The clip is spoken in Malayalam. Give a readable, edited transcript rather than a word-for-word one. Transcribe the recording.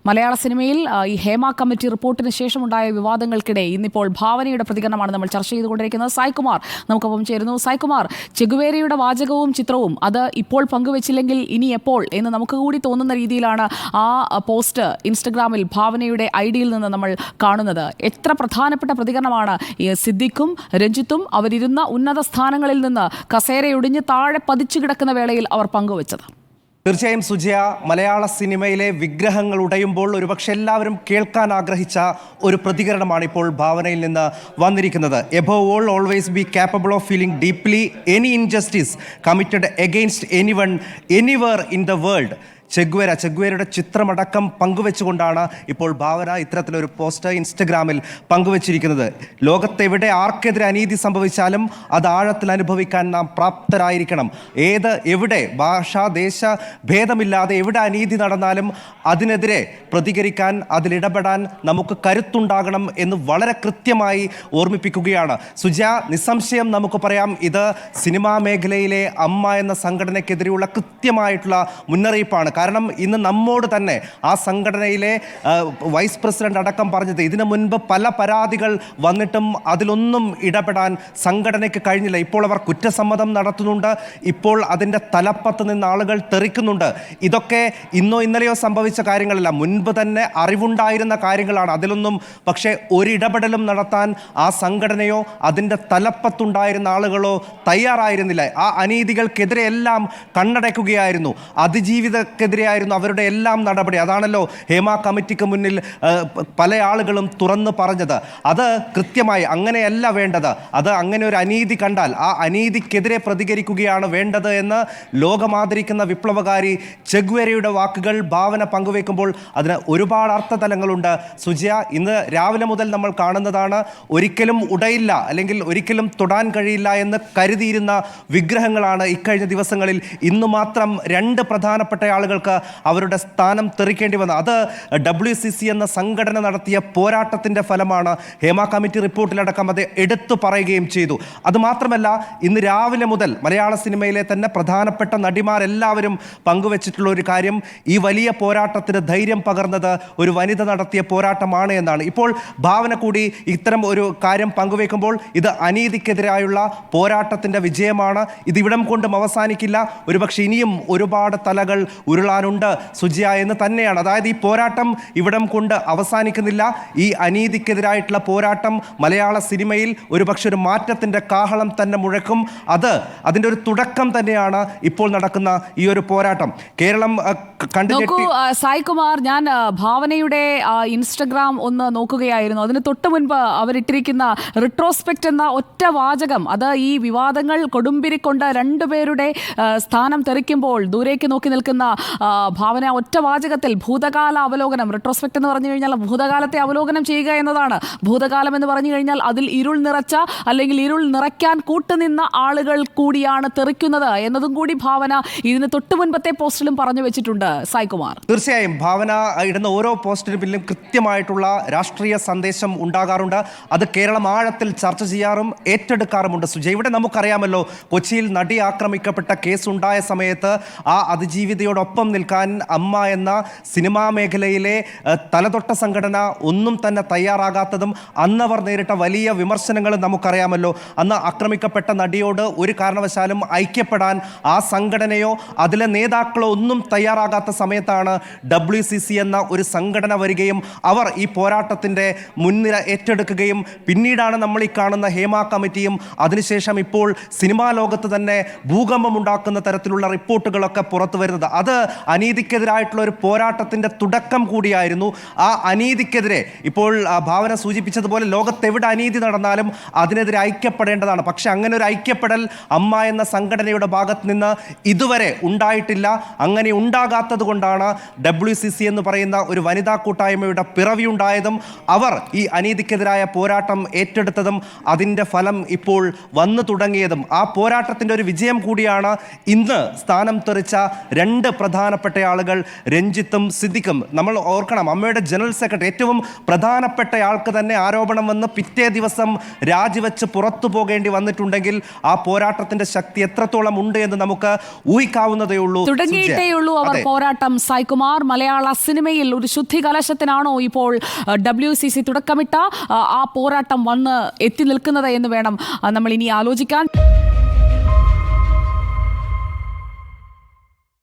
മലയാള സിനിമയിൽ ഈ ഹേമ കമ്മിറ്റി റിപ്പോർട്ടിന് ശേഷമുണ്ടായ വിവാദങ്ങൾക്കിടെ ഇന്നിപ്പോൾ ഭാവനയുടെ പ്രതികരണമാണ് നമ്മൾ ചർച്ച ചെയ്തുകൊണ്ടിരിക്കുന്നത്. സായ്കുമാർ നമുക്കൊപ്പം ചേരുന്നു. സായ്കുമാർ, ചെഗുവേരയുടെ വാചകവും ചിത്രവും അത് ഇപ്പോൾ പങ്കുവച്ചില്ലെങ്കിൽ ഇനി എപ്പോൾ എന്ന് നമുക്ക് കൂടി തോന്നുന്ന രീതിയിലാണ് ആ പോസ്റ്റ് ഇൻസ്റ്റഗ്രാമിൽ ഭാവനയുടെ ഐഡിയിൽ നിന്ന് നമ്മൾ കാണുന്നത്. എത്ര പ്രധാനപ്പെട്ട പ്രതികരണമാണ് സിദ്ദിഖും രഞ്ജിത്തും അവരിരുന്ന ഉന്നത സ്ഥാനങ്ങളിൽ നിന്ന് കസേരയൊടിഞ്ഞ് താഴെ പതിച്ചു കിടക്കുന്ന വേളയിൽ അവർ പങ്കുവച്ചത്? തീർച്ചയായും സുജയ, മലയാള സിനിമയിലെ വിഗ്രഹങ്ങൾ ഉടയുമ്പോൾ ഒരുപക്ഷെ എല്ലാവരും കേൾക്കാൻ ആഗ്രഹിച്ച ഒരു പ്രതികരണമാണ് ഇപ്പോൾ ഭാവനയിൽ നിന്ന് വന്നിരിക്കുന്നത്. Above all always be capable of feeling deeply any injustice committed against anyone anywhere in the world. ചെഗ്വേരയുടെ ചിത്രമടക്കം പങ്കുവെച്ചുകൊണ്ടാണ് ഇപ്പോൾ ഭാവന ഇത്തരത്തിലൊരു പോസ്റ്റ് ഇൻസ്റ്റഗ്രാമിൽ പങ്കുവച്ചിരിക്കുന്നത്. ലോകത്തെവിടെ ആർക്കെതിരെ അനീതി സംഭവിച്ചാലും അത് ആഴത്തിൽ അനുഭവിക്കാൻ നാം പ്രാപ്തരായിരിക്കണം. എവിടെ ഭാഷ ദേശ ഭേദമില്ലാതെ എവിടെ അനീതി നടന്നാലും അതിനെതിരെ പ്രതികരിക്കാൻ, അതിലിടപെടാൻ നമുക്ക് കരുത്തുണ്ടാകണം എന്ന് വളരെ കൃത്യമായി ഓർമ്മിപ്പിക്കുകയാണ്. സുജ, നിസ്സംശയം നമുക്ക് പറയാം, ഇത് സിനിമാ മേഖലയിലെ അമ്മ എന്ന സംഘടനയ്ക്കെതിരെയുള്ള കൃത്യമായിട്ടുള്ള മുന്നറിയിപ്പാണ്. കാരണം ഇന്ന് നമ്മോട് തന്നെ ആ സംഘടനയിലെ വൈസ് പ്രസിഡന്റ് അടക്കം പറഞ്ഞത്, ഇതിനു മുൻപ് പല പരാതികൾ വന്നിട്ടും അതിലൊന്നും ഇടപെടാൻ സംഘടനയ്ക്ക് കഴിഞ്ഞില്ല. ഇപ്പോൾ അവർ കുറ്റസമ്മതം നടത്തുന്നുണ്ട്. ഇപ്പോൾ അതിൻ്റെ തലപ്പത്ത് നിന്ന് ആളുകൾ തെറിക്കുന്നുണ്ട്. ഇതൊക്കെ ഇന്നോ ഇന്നലെയോ സംഭവിച്ച കാര്യങ്ങളല്ല, മുൻപ് തന്നെ അറിവുണ്ടായിരുന്ന കാര്യങ്ങളാണ്. അതിലൊന്നും പക്ഷേ ഒരിടപെടലും നടത്താൻ ആ സംഘടനയോ അതിൻ്റെ തലപ്പത്തുണ്ടായിരുന്ന ആളുകളോ തയ്യാറായിരുന്നില്ല. ആ അനീതികൾക്കെതിരെയെല്ലാം കണ്ണടയ്ക്കുകയായിരുന്നു. അതിജീവിതക്കെതിരെയായിരുന്നു അവരുടെ എല്ലാം നടപടി. അതാണല്ലോ ഹേമ കമ്മിറ്റിക്ക് മുന്നിൽ പല ആളുകളും തുറന്നു പറഞ്ഞത്. അത് കൃത്യമായി അങ്ങനെയല്ല വേണ്ടത്. അത് അങ്ങനെ ഒരു അനീതി കണ്ടാൽ ആ അനീതിക്കെതിരെ പ്രതികരിക്കുകയാണ് വേണ്ടത് എന്ന് ലോകമാദരിക്കുന്ന വിപ്ലവകാരി ചെഗ്വേരയുടെ വാക്കുകൾ ഭാവന പങ്കുവെക്കുമ്പോൾ അതിന് ഒരുപാട് അർത്ഥതലങ്ങളുണ്ട്. സുജിയ, ഇന്ന് രാവിലെ മുതൽ നമ്മൾ കാണുന്നതാണ്, ഒരിക്കലും ഉടയില്ല അല്ലെങ്കിൽ ഒരിക്കലും തൊടാൻ കഴിയില്ല എന്ന് കരുതിയിരുന്ന വിഗ്രഹങ്ങളാണ് ഇക്കഴിഞ്ഞ ദിവസങ്ങളിൽ ഇന്ന് മാത്രം രണ്ട് പ്രധാനപ്പെട്ട ആളുകൾക്ക് അവരുടെ സ്ഥാനം തെറിക്കേണ്ടി വന്നത്. അത് WCC എന്ന സംഘടന നടത്തിയ പോരാട്ടത്തിൻ്റെ ഫലമാണ്. ഹേമ കമ്മിറ്റി റിപ്പോർട്ടിലടക്കം അത് എടുത്തു പറയുകയും ചെയ്തു. അതുമാത്രമല്ല, ഇന്ന് രാവിലെ മുതൽ മലയാള സിനിമയിലെ തന്നെ പ്രധാനപ്പെട്ട നടിമാരെല്ലാവരും പങ്കുവച്ചിട്ടുള്ള ഒരു കാര്യം, ഈ വലിയ പോരാട്ടത്തിന് ധൈര്യം പകർന്നത് ഒരു വനിത നടത്തിയ പോരാട്ടമാണ് എന്നാണ്. ഇപ്പോൾ ഭാവന കൂടി ഇത്തരം ഒരു കാര്യം പങ്കുവെക്കുമ്പോൾ ഇത് അനീതിക്കെതിരായുള്ള പോരാട്ടത്തിൻ്റെ വിജയമാണ്. ഇതിവിടം കൊണ്ടും അവസാനിക്കില്ല. ഒരുപക്ഷെ ഇനിയും ഒരുപാട് തലകൾ ഉരുളാനുണ്ട് സുജിയ എന്ന് തന്നെയാണ്. അതായത് ഈ പോരാട്ടം ഇവിടം കൊണ്ട് അവസാനിക്കുന്നില്ല. ഈ അനീതിക്കെതിരായിട്ടുള്ള പോരാട്ടം മലയാള സിനിമയിൽ ഒരുപക്ഷെ ഒരു മാറ്റത്തിൻ്റെ കാഹളം തന്നെ മുഴക്കും. അതിൻ്റെ ഒരു തുടക്കം തന്നെയാണ് ഇപ്പോൾ നടക്കുന്ന ഈ ഒരു പോരാട്ടം. കേരളം നോക്കൂ സായ്കുമാർ, ഞാൻ ഭാവനയുടെ ഇൻസ്റ്റഗ്രാം ഒന്ന് നോക്കുകയായിരുന്നു. അതിന് തൊട്ട് മുൻപ് അവരിട്ടിരിക്കുന്ന റിട്രോസ്പെക്റ്റ് എന്ന ഒറ്റ വാചകം, അത് ഈ വിവാദങ്ങൾ കൊടുമ്പിരിക്കൊണ്ട് രണ്ടുപേരുടെ സ്ഥാനം തെറിക്കുമ്പോൾ ദൂരേക്ക് നോക്കി നിൽക്കുന്ന ഭാവന ഒറ്റ വാചകത്തിൽ ഭൂതകാല അവലോകനം, റിട്രോസ്പെക്റ്റ് എന്ന് പറഞ്ഞു കഴിഞ്ഞാൽ ഭൂതകാലത്തെ അവലോകനം ചെയ്യുക എന്നതാണ്. ഭൂതകാലം എന്ന് പറഞ്ഞു കഴിഞ്ഞാൽ അതിൽ ഇരുൾ നിറച്ച അല്ലെങ്കിൽ ഇരുൾ നിറയ്ക്കാൻ കൂട്ടുനിന്ന ആളുകൾ കൂടിയാണ് തെറിക്കുന്നത് എന്നതും കൂടി ഭാവന ഇതിന് തൊട്ട് മുൻപത്തെ പോസ്റ്റിലും പറഞ്ഞു വെച്ചിട്ടുണ്ട്. സായ്കുമാർ, തീർച്ചയായും ഭാവന ഇടുന്ന ഓരോ പോസ്റ്റിന് പിന്നിലും കൃത്യമായിട്ടുള്ള രാഷ്ട്രീയ സന്ദേശം ഉണ്ടാകാറുണ്ട്. അത് കേരളം ആഴത്തിൽ ചർച്ച ചെയ്യാറും ഏറ്റെടുക്കാറുമുണ്ട്. സുജയ്, ഇവിടെ നമുക്കറിയാമല്ലോ, കൊച്ചിയിൽ നടി ആക്രമിക്കപ്പെട്ട കേസുണ്ടായ സമയത്ത് ആ അതിജീവിതയോടൊപ്പം നിൽക്കാൻ അമ്മ എന്ന സിനിമാ മേഖലയിലെ തലതൊട്ട സംഘടന ഒന്നും തന്നെ തയ്യാറാകാത്തതും അന്നവർ നേരിട്ട വലിയ വിമർശനങ്ങളും നമുക്കറിയാമല്ലോ. അന്ന് ആക്രമിക്കപ്പെട്ട നടിയോട് ഒരു കാരണവശാലും ഐക്യപ്പെടാൻ ആ സംഘടനയോ അതിലെ നേതാക്കളോ ഒന്നും തയ്യാറാകാത്ത സമയത്താണ് WCC എന്ന ഒരു സംഘടന വരികയും അവർ ഈ പോരാട്ടത്തിൻ്റെ മുൻനിര ഏറ്റെടുക്കുകയും പിന്നീടാണ് നമ്മൾ ഈ കാണുന്ന ഹേമ കമ്മിറ്റിയും അതിനുശേഷം ഇപ്പോൾ സിനിമാ ലോകത്ത് തന്നെ ഭൂകമ്പമുണ്ടാക്കുന്ന തരത്തിലുള്ള റിപ്പോർട്ടുകളൊക്കെ പുറത്തു വരുന്നത്. അത് അനീതിക്കെതിരായിട്ടുള്ള ഒരു പോരാട്ടത്തിൻ്റെ തുടക്കം കൂടിയായിരുന്നു. ആ അനീതിക്കെതിരെ ഇപ്പോൾ ഭാവന സൂചിപ്പിച്ചതുപോലെ ലോകത്തെവിടെ അനീതി നടന്നാലും അതിനെതിരെ ഐക്യപ്പെടേണ്ടതാണ്. പക്ഷെ അങ്ങനെ ഒരു ഐക്യപ്പെടൽ അമ്മ എന്ന സംഘടനയുടെ ഭാഗത്ത് നിന്ന് ഇതുവരെ ഉണ്ടായിട്ടില്ല. അങ്ങനെ ഉണ്ടാകാത്തത് കൊണ്ടാണ് WCC എന്ന് പറയുന്ന ഒരു വനിതാ കൂട്ടായ്മയുടെ പിറവിയുണ്ടായതും അവർ ഈ അനീതിക്കെതിരായ പോരാട്ടം ഏറ്റെടുത്തതും അതിൻ്റെ ഫലം ഇപ്പോൾ വന്നു തുടങ്ങിയതും. ആ പോരാട്ടത്തിൻ്റെ ഒരു വിജയം കൂടിയാണ് ഇന്ന് സ്ഥാനം തെറിച്ച രണ്ട് പ്രധാന പ്രധാനപ്പെട്ട ആളുകൾ രഞ്ജിത്തും സിദ്ദിഖും. നമ്മൾ ഓർക്കണം, അമ്മയുടെ ജനറൽ സെക്രട്ടറി, ഏറ്റവും പ്രധാനപ്പെട്ട ആൾക്ക് തന്നെ ആരോപണം വന്ന് പിറ്റേ ദിവസം രാജിവെച്ച് പുറത്തു പോകേണ്ടി വന്നിട്ടുണ്ടെങ്കിൽ ആ പോരാട്ടത്തിന്റെ ശക്തി എത്രത്തോളം ഉണ്ട് എന്ന് നമുക്ക് ഊഹിക്കാവുന്നതേ ഉള്ളൂ. തുടങ്ങിയിട്ടേയുള്ളൂ അവർ പോരാട്ടം. സായ്കുമാർ, മലയാള സിനിമയിൽ ഒരു ശുദ്ധി കലശത്തിനാണോ ഇപ്പോൾ WCC തുടക്കമിട്ട ആ പോരാട്ടം വന്ന് എത്തി നിൽക്കുന്നത് എന്ന് വേണം നമ്മൾ ഇനി ആലോചിക്കാൻ.